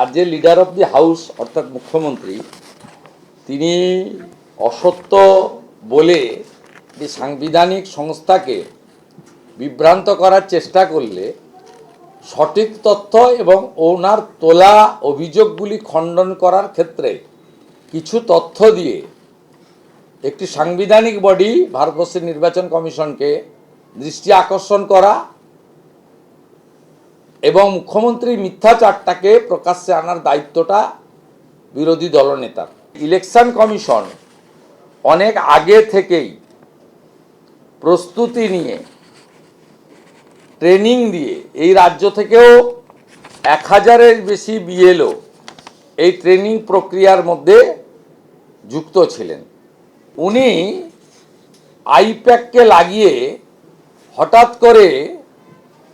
রাজ্যের leader of the house অর্থাৎ মুখ্যমন্ত্রী তিনি অসত্য বলে যে সাংবিধানিক সংস্থাকে বিভ্রান্ত করার চেষ্টা করলে সঠিক তথ্য এবং ওনার তোলা অভিযোগগুলি খণ্ডন করার ক্ষেত্রে কিছু তথ্য দিয়ে একটি সাংবিধানিক বডি ভারতবর্ষের নির্বাচন কমিশনকে দৃষ্টি আকর্ষণ করা এবং মুখ্যমন্ত্রী মিথ্যাচারটাকে প্রকাশ্যে আনার দায়িত্বটা বিরোধী দলনেতার। ইলেকশন কমিশন অনেক আগে থেকেই প্রস্তুতি নিয়ে ট্রেনিং দিয়ে এই রাজ্য থেকেও 1000-এর বেশি বিএলও এই ট্রেনিং প্রক্রিয়ার মধ্যে যুক্ত ছিলেন। উনি আইপ্যাককে লাগিয়ে হঠাৎ করে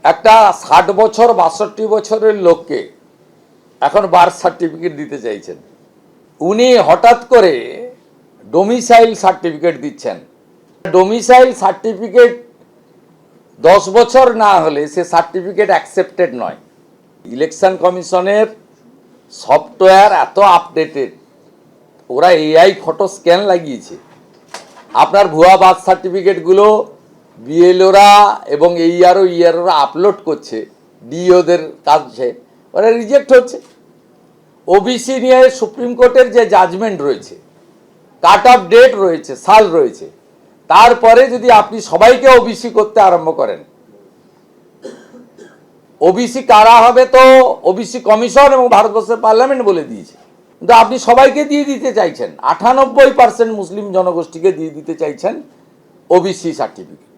একটা 60 বছর 62 বছরের লোককে এখন বার্থ সার্টিফিকেট দিতে চাইছেন। উনি হঠাৎ করে ডোমিসাইল সার্টিফিকেট দিচ্ছেন। ডোমিসাইল সার্টিফিকেট 10 বছর না হলে সে সার্টিফিকেট অ্যাকসেপ্টেড নয়। ইলেকশন কমিশনের সফটওয়্যার এত আপডেটেড, ওরা এআই ফটো স্ক্যান লাগিয়েছে। আপনার ভুয়া বার্থ সার্টিফিকেটগুলো বিএলওরা এবং ইআরওরা আপলোড করছে ডিওদের কাছে, ওরা রিজেক্ট হচ্ছে। ওবিসি নিয়ে সুপ্রিম কোর্টের যে জাজমেন্ট রয়েছে, কাট অফ ডেট রয়েছে, সাল রয়েছে, তারপরে যদি আপনি সবাইকে ওবিসি করতে আরম্ভ করেন, ওবিসি কারা হবে তো ওবিসি কমিশন এবং ভারতবর্ষের পার্লামেন্ট বলে দিয়েছে, কিন্তু আপনি সবাইকে দিয়ে দিতে চাইছেন। 98% মুসলিম জনগোষ্ঠীকে দিয়ে দিতে চাইছেন ওবিসি সার্টিফিকেট।